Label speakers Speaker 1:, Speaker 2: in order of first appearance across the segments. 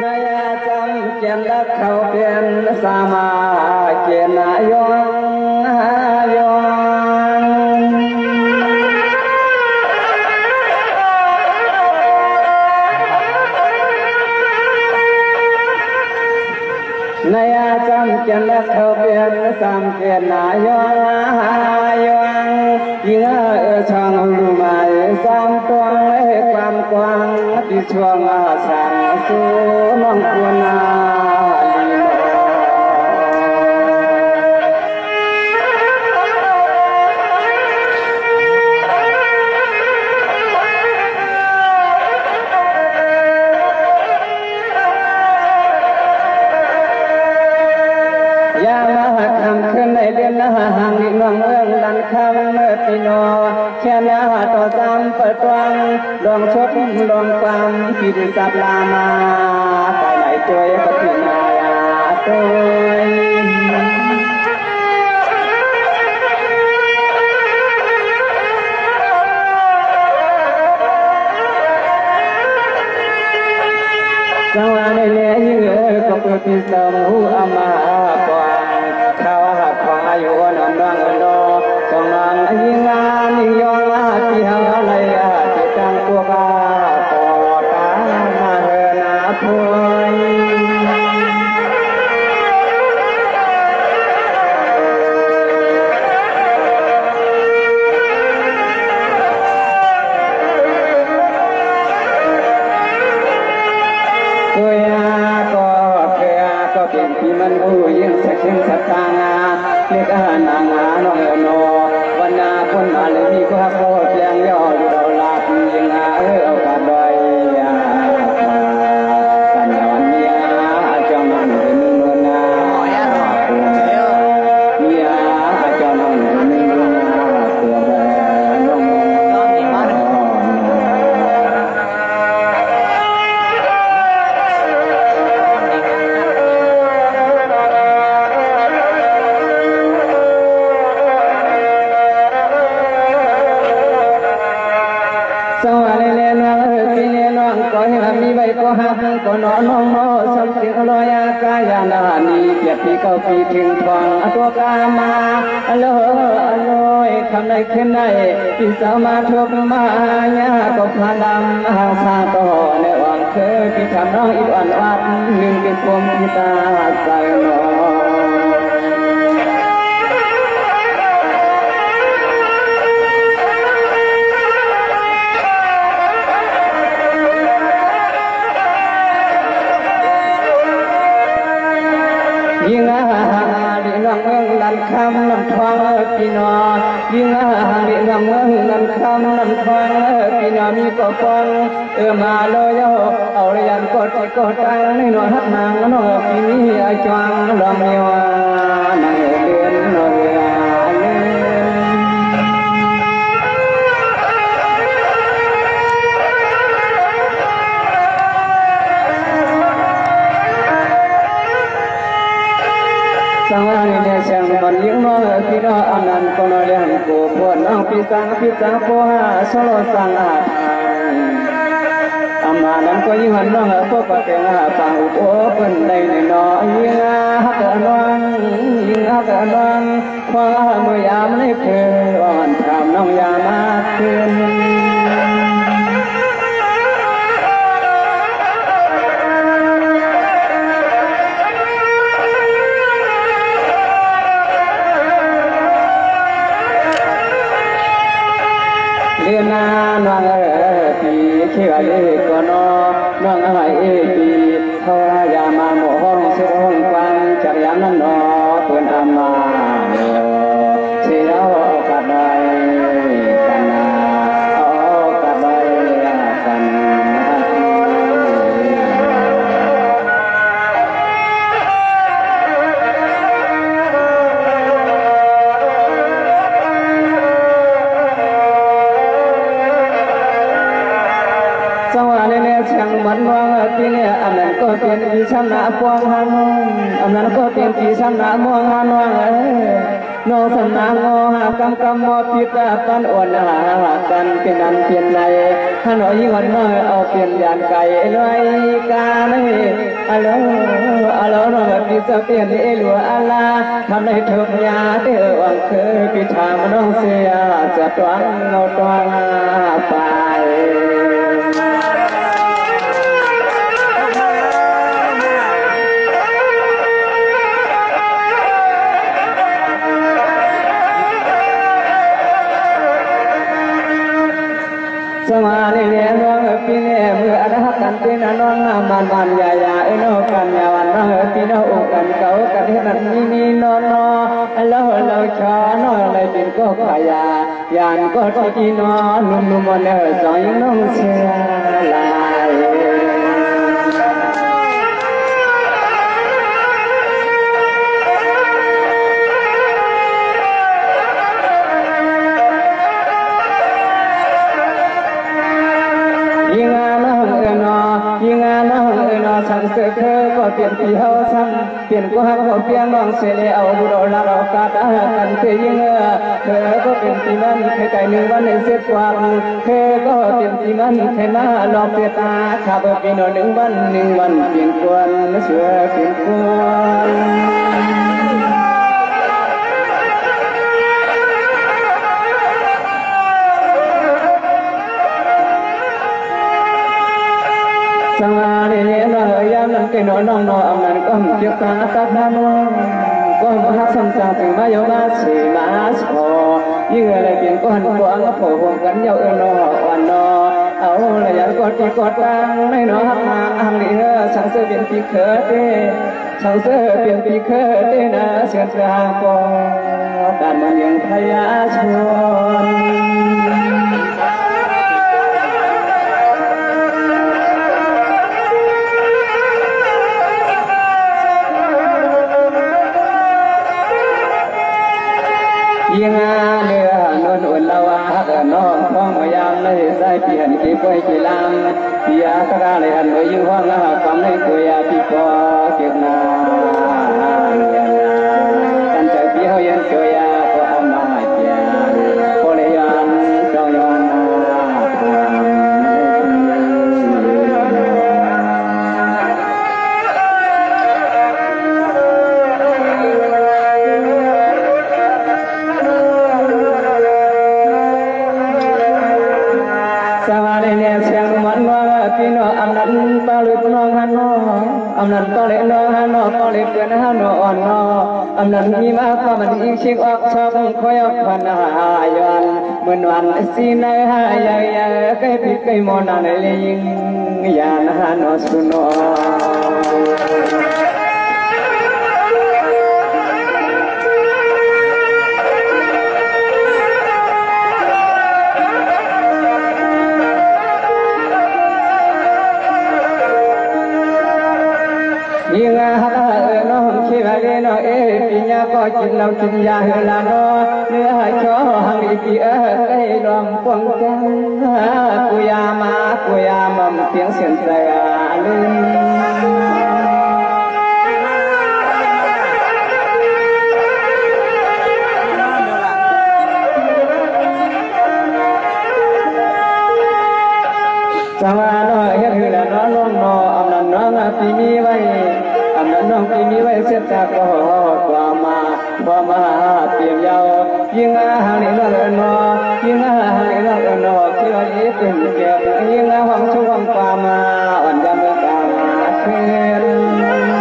Speaker 1: นายจำเกียนรักเขาเปลี่ยนสามาเกียนนายยนายจำเกียนรักเขาเปลี่ยนสามเกียนนายยิ่งช่างรู้ไหมสามตัวความกว้างที่ช่วงสังสู้น้องควรนาลีโยามาคำขึ้นในเดือนห่างนิน้องเอื้องดันคำเมื่อปีนอแค่นาต่อซ้ำเปิดกว้างลองชดลองความผิดสับลามาไปไหนช่วยก็ถึงนายาตัวสังวาในเลี้ยยิ่งก็เปิดพิสมุอามาปางข้าวหักของอายุนันดังโนสองนางยิ่งงานยิ่งยองที่หางอะไรที่จังตัวกาปอตามาเฮนาพวยที่มันรู้ยิ่งสักยิ่งสักตางาเล็กอาหารนางาน้องเอโนวันนาคนมาเลยมีก็โคตรแรงย่อดูเราลาบยิ่งเอากาดอยกันยอนเมียจอมมันเป็นเมืองนาเมียจอมมันเป็นเมืองนาเสือแดงน้องสวัสดีเลี้ยน้องที่เลี้ยน้องก็ให้มีใบก็หักก็นอนน้องสัมผัสลอยกายานานีเกียรติเก้าปีถึงทองตัวกามาอร่อยทำได้แค่ไหนที่สามารถทบมาญาก็พาดำหาซาต่อในวันเคยที่ทำน้องอีกวันวัดหนึ่งเป็นพรมที่ตาใส่นอยิ่งดีน้องเมืองดันคำน้ำทองพี่น้องยิ่งดีน้องเมืองดันคำน้ำทองพี่น้องมีก็ฟังมาเลยเอาเรียนกดตั้งให้หน่อยหักนางน้องพี่มีจวงลำเนียวนางเรียนนอยสังวานิเนชังมันยิ่งน้องพี่น้องอนันต์ก็น้อยเลี้ยงกูปวดน้องพี่สังโพหาสโลสังอาอามานั้นก็ยิ่งหันน้องพวกปะเกงปังอุปเป็นได้ในน้อยยิ่งฮักน้องยิ่งฮักน้องควงมือยามในเพื่อนทำน้องยามาคืนเรียนน้องปีเชื่อเอกก็นอน้องเอปีเขายามาโมห้องเสียห้องกวางจากยามนั้นนอตัวอามาเสียกัดได้กันกัดได้กันสังวานิเนชังมันวางที่เนี่ยอันนั้นก็เป็นปีชนะพวงหันอันนั้นก็เป็นปีชนะม่วงหันวาง โนสันนางโมหากำกำโมพิตาปันอวนหากันเป็นอันเปลี่ยนในขนอยวันน้อยเอาเปลี่ยนยานไก่ลอยกาในอโลอโลนพิจะเปลี่ยนเอลัวอาลาทำในทุกยาเดือวังคือพิธามน้องเสียจะตวังเงาตวังไปสมานิเนน้องปีเนเมื่ออรักันเป็นน้องมันมันยายาเอนอกันยาวันน้องปีน้องกันเก่ากันที่นั่นนี่นอนนอเราชอนอเลยเป็นก็ขายายานก็ที่นอนนุ่มๆมันสอยน้องเสียลายสังเสริญก็เปลี่ยนปีเฮาซ้ำเปลี่ยนก็หักเขาเปลี่ยนน้องเสียเอาบุรุษละเรากาตากันเตยิงเธอก็เป็นปีมันเคยไก่หนึ่งวันในเสียกว่าเธอก็เป็นปีมันเคยมาหลอกเสียตาขับปีนหนึ่งวันเปลี่ยนควนเสือเปลี่ยนควนสังอาเนียนยามนั้นเกนน้องน้องมันก็เกี่ยวกับตัดน้ำก็มาหักสัมจังถึงมาโยมาสีมาสอยิ่งอะไรเปลี่ยนก็หันขวางก็โผล่กันเยาเออนอวันนอเอาเลยยังกดปีกดตังไม่นอหักมาหังเหลือช่างเสื้อเปลี่ยนปีเขิดเต้ช่างเสื้อเปลี่ยนปีเขิดเต้นะเสียงเสียงก็ดันมันยังพยาชนยังเนื้อนวลอุ่นละวะน้องท้องพยายามเลยใส่เปลี่ยนกี่ป่วยกี่ลำพี่อาตราเลยหันไปยิ่งห้องความในกุยพี่ปอเก็บนากันแต่พี่เขายังช่วยก็อามาเจียพอเลยยันจองยันอำนาจตาลุยน้องฮันนออำนาจตาเล่น้องฮันนอตาเล่เพื่อนฮันนออ่อนนออำนาจมีมาความมันยิ่งชิกออกชอบคอยออกพันหายวันเหมือนวันสีในหายใหญ่ใกล้พิใกล้มอนาในเลยยิ่งยานฮันนอสุนอยิ่งหาน้องคิดอะไรน้องปีนี้ก็กินเรากินยาเฮลาโนเนื้อชอหังอีกีใกล้ลมปวงแก้วกุยามากุยามมเพียงเสียงใจลืมจังหวะน้อยเฮ็ดหือละน้องน้องน้องอำนั้นน้องปีมีไว้อำนั้นน้องปีมีไว้เสียจากก็กว่ามาบ่มาเตรียมยาวยิ่งหางนี่น้องน้อยิ่งหางนี่น้องน้อที่ว่าอีเป็นแก่ยิ่งหวังช่วงกว่ามาอ่อนยามกาเพิ่น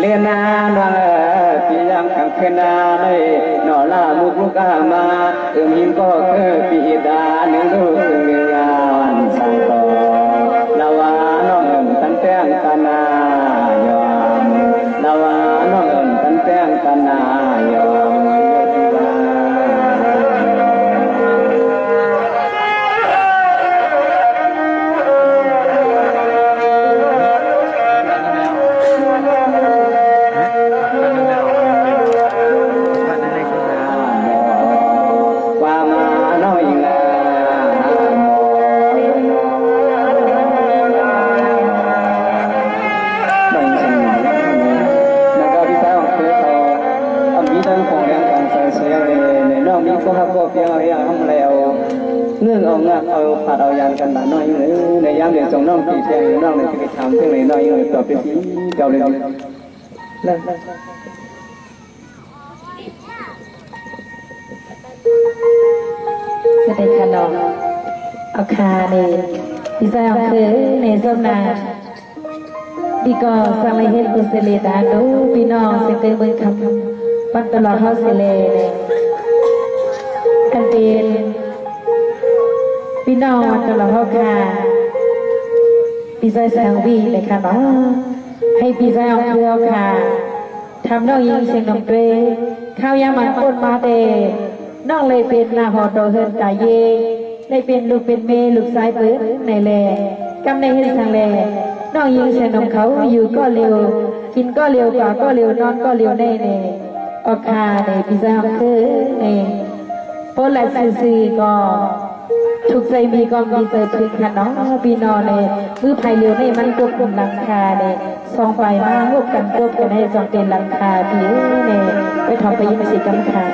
Speaker 1: เลียนาหนังที่ยังขังเขนาในนอลามุกกามาหินก็คือปีดาหนึ่งลูกหนึ่งงานสังโฆลาวาน้องตันแตงตานายอมลาวาน้องตันแตงตานายอม องปีแทงน้องเลยจะไปทำเท่าไหร่น้อยต่อไปที่เก่าเลยแล้ว
Speaker 2: แสดงกันน้องเอาคาในพี่สาวคือในส้มนาพี่ก็สังเลยเห็นกุศลดาดูพี่น้องเสียงเตือนเมืองคำปัตตลอดเฮาเสเลกันเป็นพี่น้องตลอดเฮาค่ะพี่สาวสังวีเลยค่ะเนาะให้พี่สาวเพื่อค่ะทำน้องยิงเสียงน้องเตยข้าวยามันคนมาเตน้องเลยเป็นนาหอโตเฮินตาเยเลยเป็นลูกเป็นเมลูกสายเปิดในแลกำในเฮ็ดสังแลน้องยิงเสียงน้องเขาอยู่ก็เร็วกินก็เร็วกว่าก็เร็วนอนก็เร็วแน่ๆออกคาในพี่สาวคือในโพลัดซื่อๆก็ทุกใจมีก็มีใจถึงค่ะน้องพี่น้องเลยมือไผ่เร็วในมันกบหลังคาเนี่ยสองฝ่ายมาพบกันกบกันให้จองเป็นหลังคาพี่เนี่ยไปทำไปยิงสีกำคา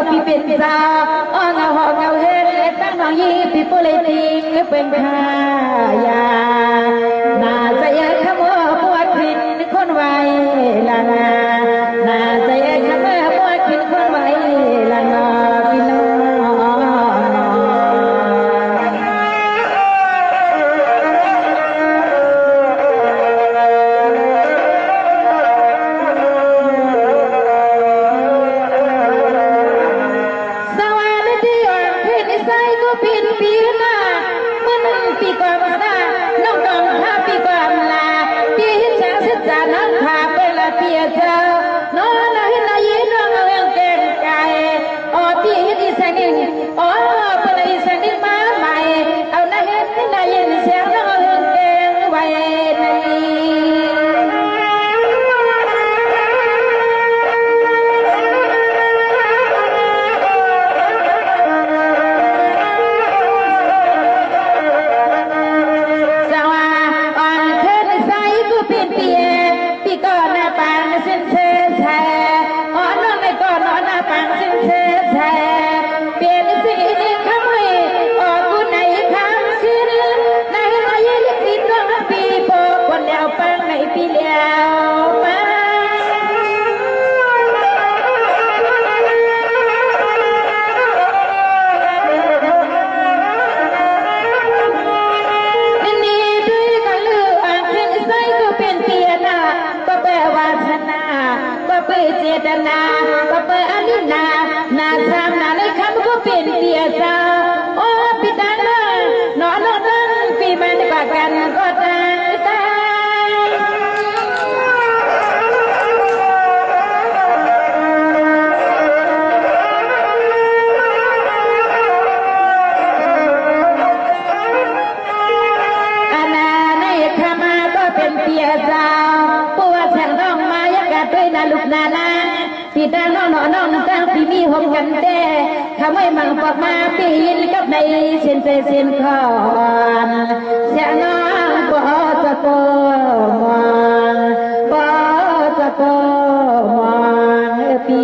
Speaker 2: พี่เป็นสาวอ้อนเอาหอกเอาเฮ็ดตั้งน้องยีพี่ปุเลยติงเป็นพายาน่าจะยักขโมยปวดขินคนไว้ลาน่าจะยักขโมยปวดขินคนไว้ลาพี่น้องปีแล้ว ปิดเจตนาก็เปิดอนินานาสามนาในคำก็เป็นเตียเจ้าโอ้ปีตาหน้านอนนอนปีมันกว่ากันก็ตายลูกนานาปีตาน้องน้องตั้งปีมีหอมกันแต่ทำให้มังปอกมาปีนกับในเส้นใจเส้นคอนเสียน้องก็จะโตมันก็จะโตมันปี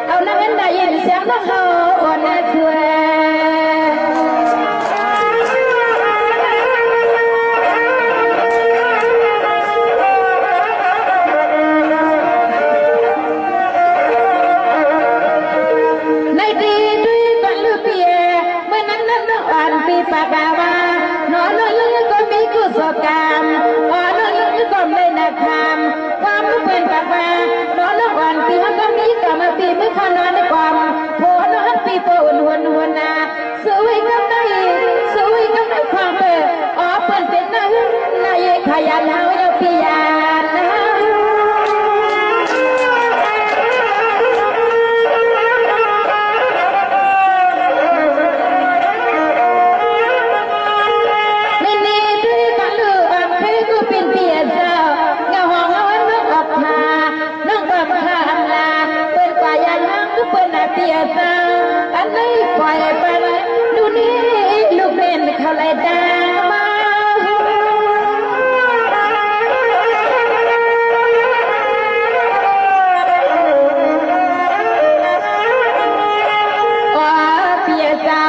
Speaker 2: เอาน้ำเงินได้ยินเสียงน้องเขาอ่อนช่วยในดีด้วยกันลูกเปียเมื่อนั้นน้องอ่อนปีปากาวานอนน้องก็มีกุศลกรรมอ่อนน้องก็ไม่นักธรรมความเป็นปากานอนน้องอ่อนปีเขาก็มีกรรมปีมือขานอนในความโผล่นอนปีโปนหัวนาสวยกับนายสวยกับนายความเปิดอ๋อเปิดเป็นนายขยันเอาอย่าปียานเปียเจ้าอันนี้ปล่อยไปเลยดูนี่ลูกเล่นเขาเลยดามาเปียเจ้า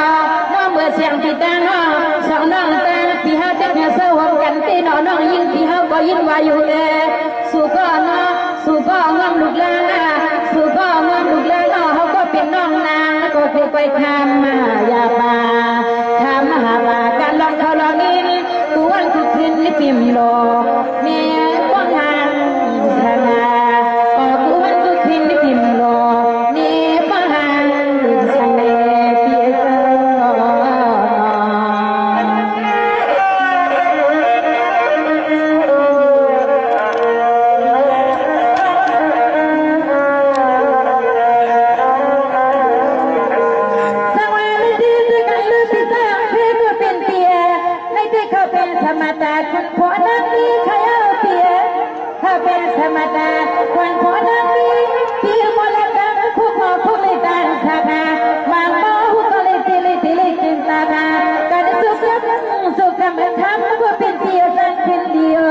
Speaker 2: น้องเมื่อเสียงปีตาน้องสองน้องตาปีห้าเด็กเนี่ยเศร้าหอมกันตีน้องยิงปีห้าก็ยินว่าอยู่เลยสู่ก็น้องสู่ก็ง้อมลูกลาสู่ก็ง้อมลูกลาน้องเขาก็เป็นน้องนางก็เคยไปทำมายาบาทำมหาบาการลองเขาลองอินกูวันกูขึ้นนี่พิมพ์โลเมียว่างานสนากูวันกูขึ้นนี่พิมพ์โลนี่ว่างานสนาเปียเจ้าธรรมดาคนผัวนั่งดีใครเอาเปียถ้าเป็นธรรมดาคนผัวนั่งดีเปียมอลดังผู้ขอผู้เลยดังชาดาบางบ่ผู้ก็เลยตีกินตาดาการสุขกรรมทำก็เป็นเปียสังเป็นเดียว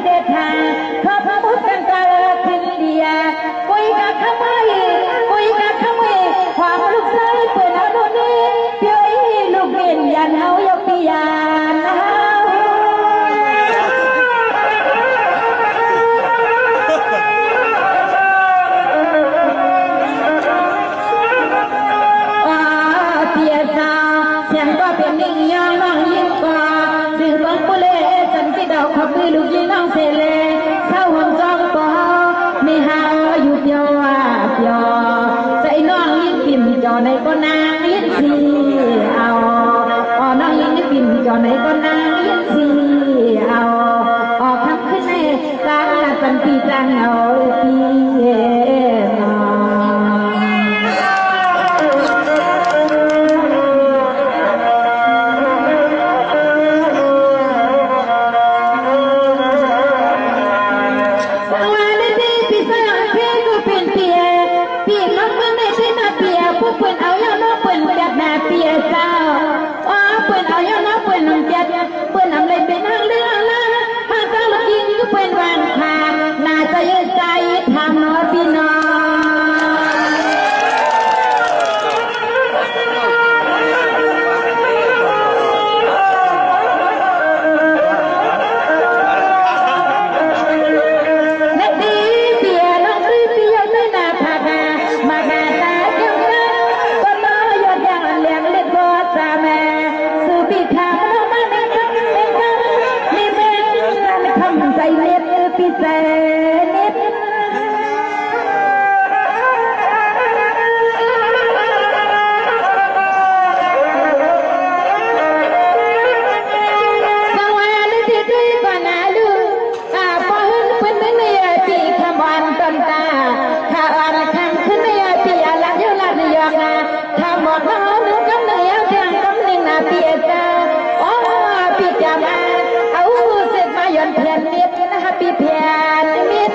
Speaker 2: เดชาพระพุทธกันตาพินเดียกุยกับขโมยความลูกชายเปิดเอาโน่นนี่เปียลูกเมียนยันเฮายกปียานเปียสาเสียงก็เป็นนิ่งยังน้องยิ่งกว่าสื่อบังปุเล่สันติดาวขับมือลูกยิงน้องเสเลเศร้าห่วงจองปอไม่หาอยู่เปียวเปียวใส่น้องยิ่งปิ่มจอในก็นางยิ่งสีเอาน้องยิ่งปิ่มจอในก็นางยิ่งสีเอาออกคำขึ้นในสร้างหลักสันติจังเอาปีน นเพียนเมียนนะคะปีเพียนเมียน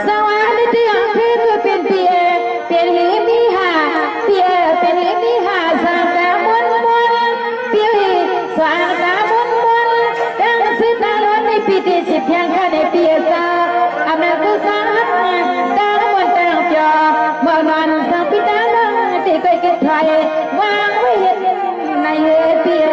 Speaker 2: สวัสดี ปีที่สิบยังข้าได้เปียซาอำนาจกุศลตาบนตาจอเมื่อนอนสังพิตาลังที่เคยเก็บไทยวางไว้เห็นในเปีย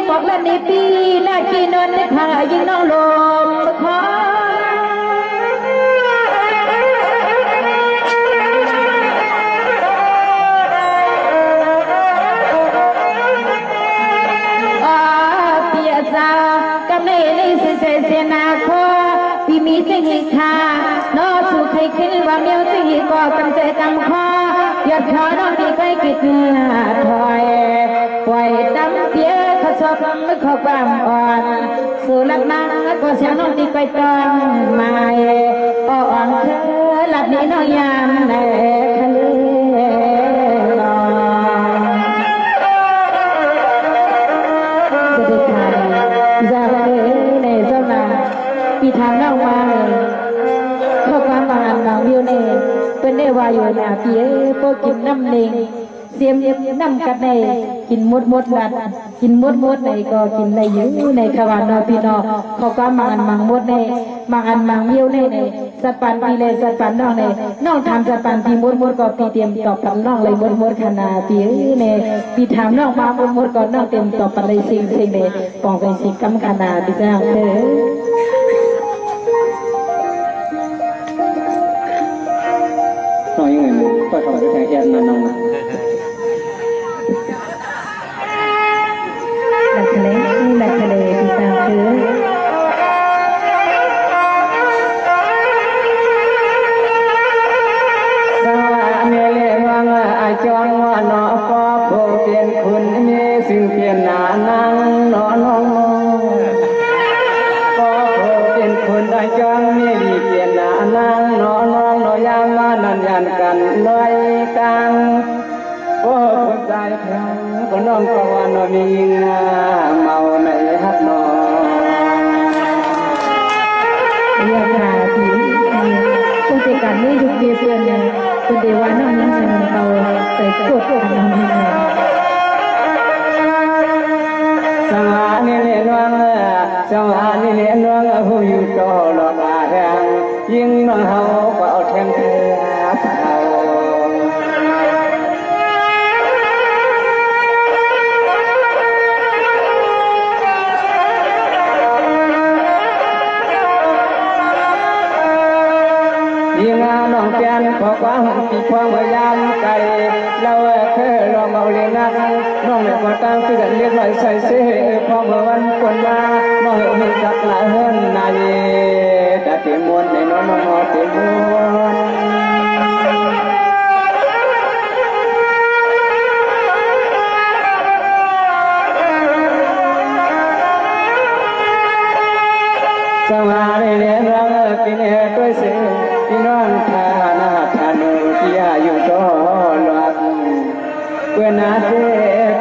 Speaker 2: บอกแล้วในปีและกี่นนท์ขายิ่งน้องลมคอเปียซากำเนิดในเสนาคอพี่มีใจหิทานอสู่ใครขึ้นว่าเมียวใจหิก็กำใจกำคอยอดขอน้องที่ใครกิดถอยปล่อยดำเปียชอบไม่ขอความอ่อนสู่ลักนังก็เสียน้องที่ไปตอนมาอ่อนเธอหลับนี้น้องยามในทะเลนอนสวัสดีค่ะจะเลยในเจ้านาปีทางน้องมาข้อความบางอันบางวิวเนี่ยเป็นได้ว่าอยู่หน้าเปียโปกินน้ำเนงเสียมน้ำกัดในกินมดดัดกินมดในก็กินในอยู่ในขวานนอพี่นอเขาก็มังอันมังมดในมังอันมังเยี่ยวในสัตว์ปันปีเลยสัตว์ปันน้องในน้องทำสัตว์ปันปีมดก็ปีเตรียมตอบปันน้องเลยมดขนาปีในปีถามน้องมามดก็น้องเตรียมตอบปันเลยสิ่งเลยปองใจสิ่งกำขนาปีเจ้าเธอ
Speaker 1: น้องยังไงก็ถอดแทงแอนมาน้อง
Speaker 2: หลักทะเลที่สร้างคือ
Speaker 1: สวาเนเลวังอาจงว่าหนอก็ผู้เปลี่ยนคุณมีสิ่งเปลี่ยนหน้านั่งหนอน้องก็ผู้เปลี่ยนคุณอาจงมีดีเปลี่ยนหน้านั่งหนอน้องหนอยามมานันยันกันลอยกังโอ้คนใจแข็งคนน้องก็ว่าน้องมีงาเมาในฮักน้อง
Speaker 2: อยากหาผีคนที่การไม่ยุบเบียเพื่อนเนี่ยคนเดียวว่าน้องยังสนุกเขาใส่กดกันน้องนี่ไง
Speaker 1: สังหารนี่เลี้ยนวังสังหารนี่เลี้ยนวังผู้อยู่ต่อหลอกอาแหงยิ่งน้องเฮาก็เอาแทงเธอเฮายิ่งน้องเปลี่ยนขอความปีความพยายามไกลเราเคยลองเอาเลี้ยงนักน้องไม่พอตั้งที่จะเรียกหน่อยใส่เสื้อพอเมื่อวันคนมาน้องเห็นจักละเฮิรนนายแต่เต็มมวลในน้องน้องเต็มมวลสมาเรียนรังปีนี้ด้วยเสียพี่น้องทานาทานุที่อยู่ต่อหลักเพื่อนนาเต้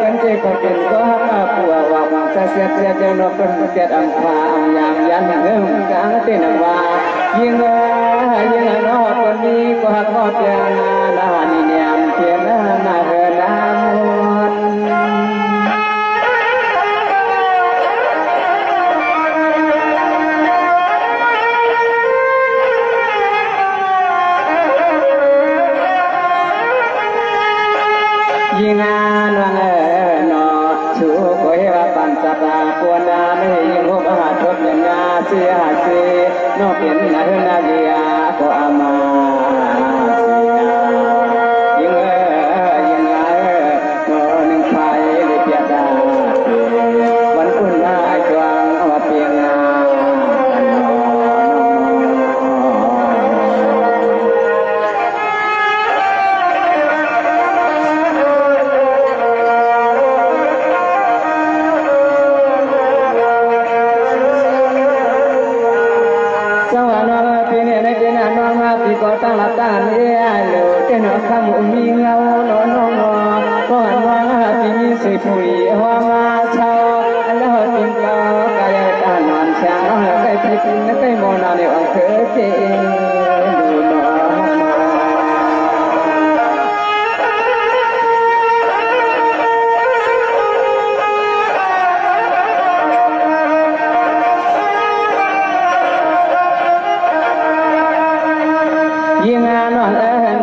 Speaker 1: กันเจ้ก็เป็นก็ฮักผัววังจะเสียเจ้าเนาะเป็นเกิดอัมพาอัมยามยันเริ่มกลางเต้นว่ายิ่งเนาะคนนี้ก็ฮักก็เพียงนานี่เนี่ยเพียงนาเฮนามนยิ่งวังนอชูก็เฮว่าปันสัตาปวนาไม่ยิ่งหุบหาทบยังงาเสียหาเสียนอเป็นนาเฮนาเดียก็อามาเสียยิ่งนอหนึ่งไฟเลยเปียดาวันคุณนายจวงว่าเปียงาสวรรค์ปีนี้ในปีนั้นน้องมา นอคำมีเงาหนอนงอก็หันว่าที่มีสุยผุยว่ามาเช่าแล้วติมก็กายการนอนช้างใกล้พิพินใกล้โมนาในวังเธอเจดูนอยิ่งงานนอน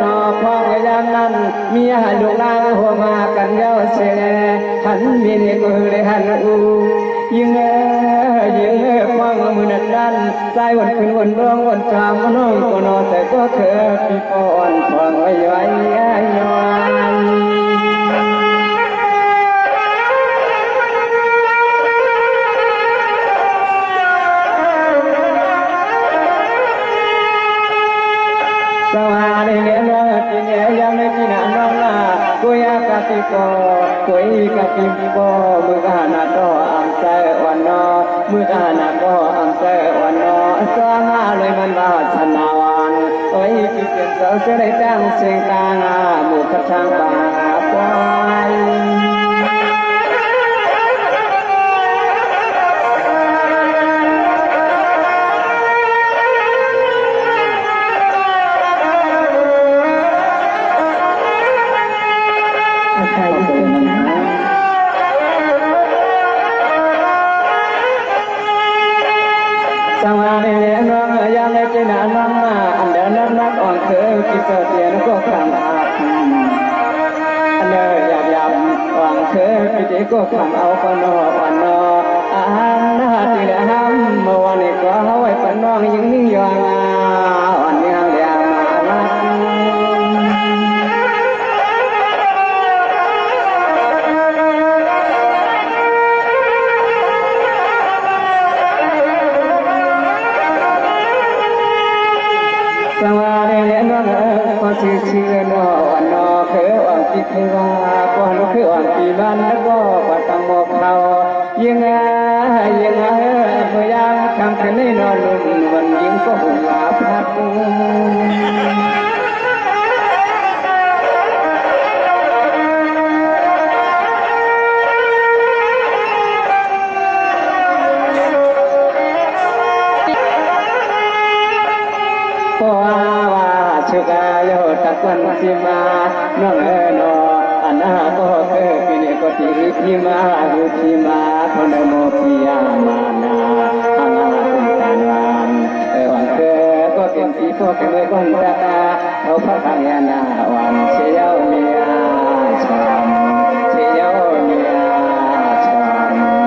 Speaker 1: นอพองยามนั้นมีหันลูกนางหัวมากันเย้าเสหันมีนี่กูเลยหันอูยิ่งพองมือนั้นนั้นใจวันคืนวันร้องวันจามน้องก็นอนแต่ก็เคยปีปอนพองไว้ไว้ย้อนสวัสดีเนี่ยน้องที่เนี่ยยังไม่กินน้องละกุยกะติโกกุยกะติโกมือกะนาโตอัมเสวันนอมือกะนาโตอัมเสวันนอสวงาเลยมันบาชนาวันโอ้ยพี่เป็นสาวเสด็จดังเสียงกางามือขัดช่างบาปอยสวัสดีเนี่ยน้องยังไม่กินน้องมาอันเดินนักอ่อนเคยกินเสียนก็คำอาบอันเดินยามอ่อนเคยกินก็คำเอาปนอวันนออาหารน่าที่ละห้ามเมื่อวันนี้ก็เอาไว้ปนน้องยังนิ่งยองอ่อนยังเดียวมาลักสวัสดีเนี่ยน้องพอชื่อนอวันนอเคยอ่อนที่เคยว่าพอนุเคยอ่อนที่บ้านแล้วก็ปัดตังหมกเขายังเมื่อยามคำคืนนี้นอนลุ่มวันยิ่งก็หุ่นลาพัดว่าชุกายโยตะกันสิมาน้องนออันนาก็เคยปีนี้ก็ตีที่มาอยู่ที่มาคนโมพิยามานาอันนาเป็นการวันวันเคยก็เป็นปีก็เคยก้นตาเขาพระพายานาวันเชียวเมียชมเชียวเมียชม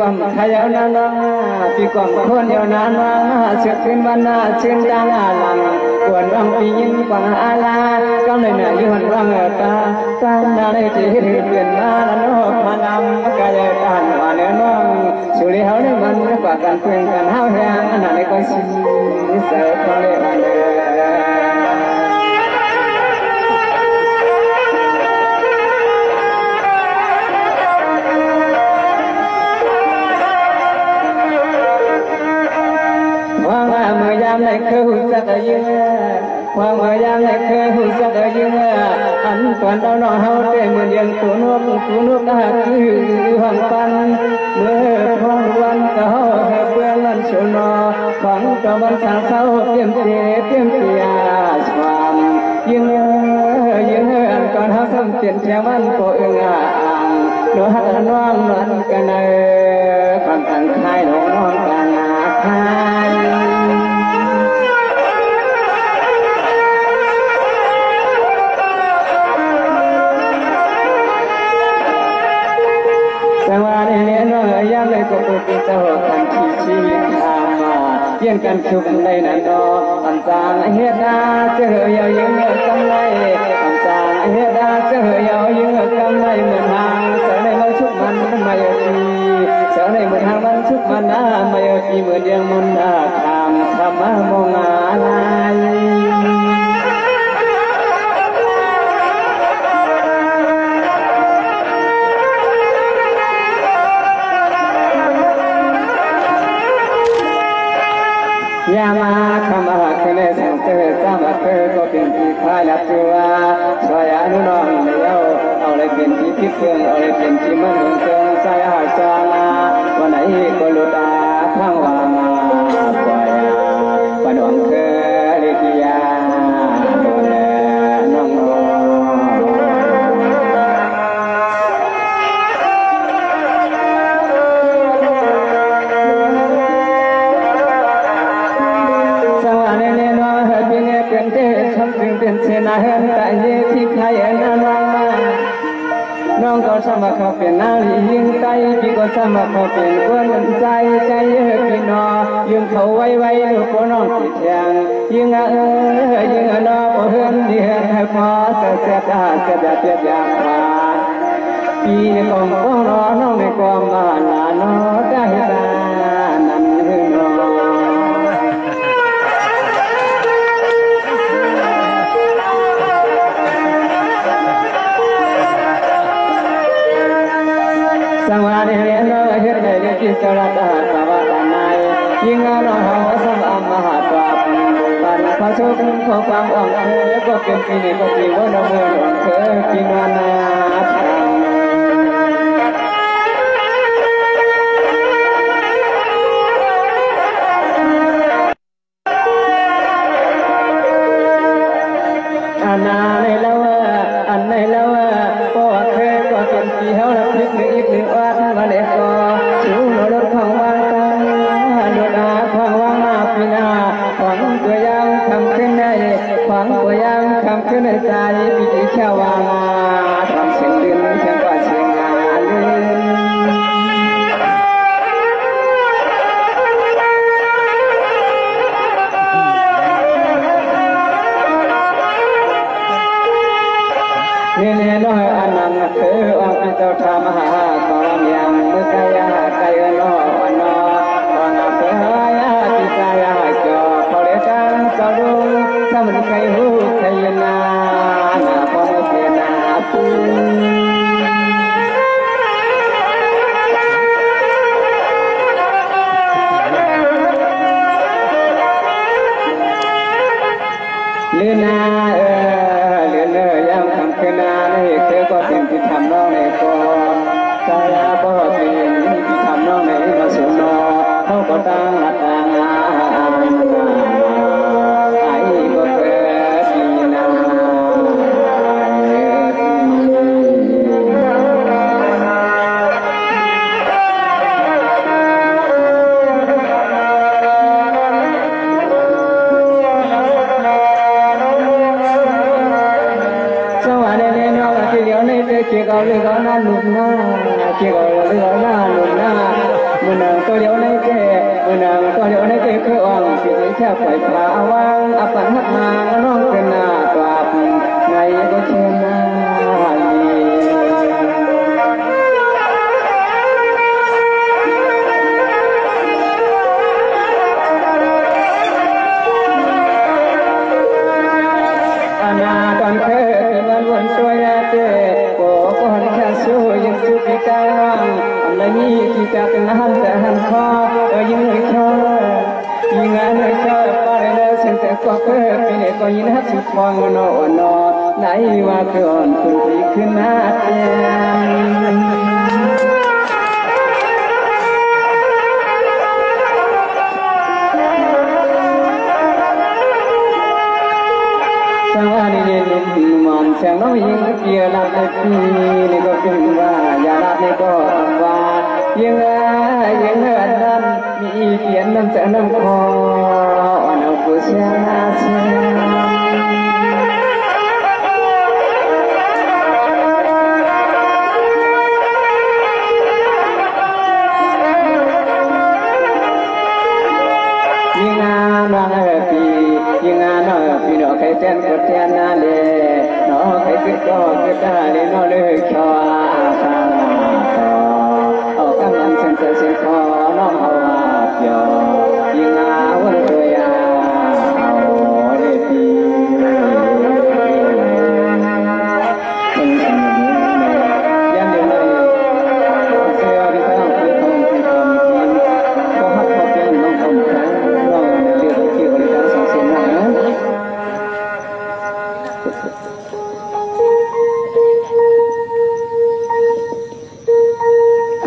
Speaker 1: ความขยันนาปีความคนยาวนานว่าเชื่อขึ้นวันนาเชื่อดังอาลังกวนวังปียินกวางอาลาก็เลยน่ะยืนวังตาตาหน้าได้ที่เปลี่ยนมาแล้วนกพานำกายการว่าเนื้อน้องสุริเขาได้มันกว่ากันเพื่อนกันห้าวแรงอันนั้นก็สิเสือเขาเลยมาเลยในเคยหุ่นสักยิ่งความพยายามในเคยหุ่นสักยิ่งอันก่อนเราหน่อเฮาได้เหมือนยังตัวนกน่าคือห้องปันเมื่อพองวันก็เฮาเพื่อนนั่นชนอฝังตะวันสางเศร้าเตี้ยมเตียความยิ่งอันก่อนเฮาซ้ำเตียนแช่วันก็เอื้องอ่างหนูหักน้องนวลกันความตั้งคายน้องกันคายสวัสดีเนี่ยน้องยังเลยก็เป็นเจ้ากันชีวิตทางมาเยี่ยนกันชุบในนั้นดออันจางเฮ็ดนาเจอยังกำไรอันจางเฮ็ดนาเจอยังกำไรเหมือนหางเสือในมันชุบมันไม่ดีเสือในเหมือนหางมันชุบมันไม่ดีเหมือนยังมันทำมามองอะไร มาคำอาคืนในสังเกตสามคือก็เป็นที่คายลับตัวสายอนุน้องเดียวเอาเลยเป็นที่พิเครื่องเอาเลยเป็นที่มันหงเกินสายหาจางวันไหนก็ลุดาทั้งว่ามาปล่อยวันหวังเคยเรียดูแลน้องเป็นเชนาเห็นแต่เยที่ใครนั้นมาน้องก็สมัครเขาเป็นนาลียิงใจพี่ก็สมัครเขาเป็นคนใจใจพี่น้องยิงเขาไว้ลูกก็น้องติดยังยิงยิงน้องก็เห็นดีเห็นให้พอเสียดาเสียดาเสียดาพี่ก็มองน้องในความมาลาน้องได้ตานั้นน้องสังวาริเรนเห็นได้ยินจราตาสวัสดิ์นายยิ่งน้องหาสัมมหาตราปานพระสุขขอความอ่อนเอ๋ยก็เป็นปีนี้ก็ปีว่าน้องเมื่ออ่อนเอ๋ยกินวานาอันในแล้วก็เคยก็เป็นปีเฮาละพลิกอีกหนึ่งวันมาเด็กก็ชูนรถของวางตาโดดอาของวางมาปีนาของตัวยังคำขึ้นในของตัวยังคำขึ้นในใจปีที่แค่วางทำเสียงดินเสียงกว่าเสียงงานนี่น้อยอันนั้นคือองค์เจ้าธรรมหาสรมยังมุขยาไกยโนวันโนวันอภิหายาติสายาจอพอเลตังสรุงสมุนไพรหูไคยนานาปองเทนาปุลือนาก็เป็นที่ทำน้องในก็สายาก็เป็นที่ทำน้องในมาสุนอเขาก็ตั้งหัดตั้งไอ้ก็เกิดปีนาเกี่ยวกับเรื่องนั้นหนุนหน้าเกี่ยวกับเรื่องนั้นหนุนหน้ามือนางก็เลี้ยวในเจ้มือนางก็เลี้ยวในเจ้คืออ่างสิ่งแค่ปล่อยพาวังอปันหักนางน้องเป็นหน้ากราบในก็เชื่อหน้าอาณาตอนเคยเป็นวันวันสวยเจ้สุพิการอันนี้ที่จะเป็นหันแต่หันคอยิ่งเลยคอยิ่งงานเลยคอไปแล้วเส้นแต่ก็เกิดเป็นเอกก็ยิ่งหัดสุดฟังนอนไหนว่าเกินคุณที่ขึ้นมาเตียงสังวารีเย็นมันเสียงน้องยิ่งเกี่ยวลับในปีนี่ก็เป็นว่าอย่าลับนี่ก็ว่ายิ่งนั้นมีเขียนน้ำเสียงน้ำคอเอาผู้เสียงเสียยิ่งงานวันปียิ่งงานปีนอใครเต้นก็เต้นนั่นเลยนอใครคิดก็คิดได้เลยนอเลยชอสังเอากำลังเส้นเส้นคอน้องเอาเปียวยิ่งงาวันตัวยาเอาเด็ดดีมันทำยันเดียวเลยเสียดีทั้งคือทำก็ฮักเขาเป็นน้องทำแข็งน้องเดือดที่
Speaker 2: เอ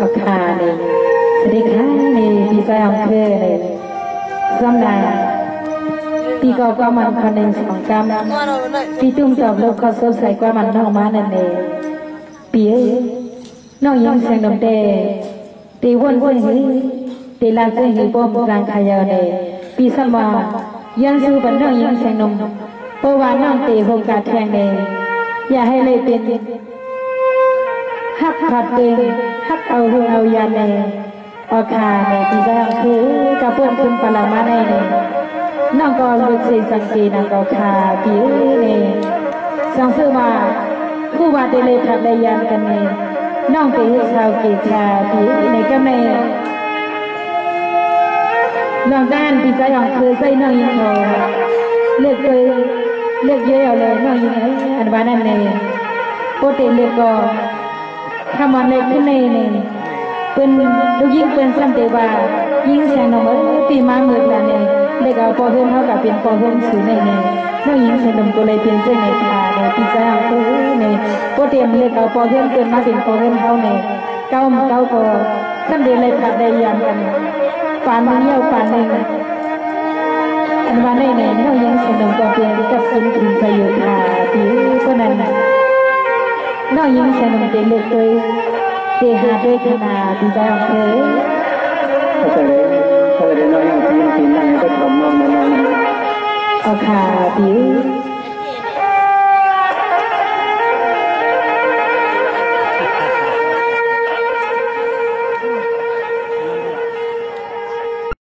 Speaker 2: าขาเนี่ยสวัสดีค่ะนี่พี่ชายของเธอเนี่ยสำนักพี่ก็มันคนหนึ่งสองกรรมพี่ตุ้มจอบลูกเขาสดใสกว่ามันน้องมานั่นเองพี่น้องยังเสียงดมเตะตีวนวนหิตีลาเสียงหิบมรังขยาเนี่ยพี่สมอยังสู้บันน้องยังเสียงนมเพราะว่าน้องตีหงกาแทงเนี่ยอย่าให้เลยเป็นฮักขัดเองฮักเอาเรื่องเอายาเนี่ยออกขาเนี่ยพี่ชายของเธอกระปุกคุณปลามาในเนี่ยน้องก็รู้สึกสังเกตน้องก็ขาพี่เนี่ยสังเสริมว่าผู้ว่าได้เลยทักได้ยันกันเนี่ยน้องตีชาวกีขาพี่ในก็ไม่น้องด้านพี่ชายของเธอใส่น้องยิงเขาเลือกเลยเลือกเยอะเลยน้องยิงอันว่านั่นเนี่ยโปรตีนเลือกก็ทำมันเล็กขึ้นในเนี่ยเป็นลูกยิงเป็นซ้ำเตว่ายิงแสงน้องปีมาเมื่อแล้วเนี่ยเด็กเอาพอเพิ่มเท่ากับเป็นพอเพิ่มสูงในเนี่ยน้องยิงแสงน้องก็เลยเป็นเจ้าในขาเนี่ยพี่ชายของเธอเนี่ยโปรตีนเล็กเอาพอเพิ่มเกินมาเป็นพอเพิ่มเท่าเนี่ยเก้าก็ซ้ำเดียเลยขาดได้ยันกันปานมันเยี่ยวปานหนึ่งอันว่าในเนี่ยน้องยิงแสงน้องก็เป็นกับเป็นถึงประโยชน์ขาพี่ก็นั้นน้องยิงแสงน้องเป็นเล็กเลยเตะหาด้วยขนาดดีใจของเธอ
Speaker 1: เขาเลยน้อยอย่างที่นั่งก็ทำน้องน้อง
Speaker 2: เอาขาดี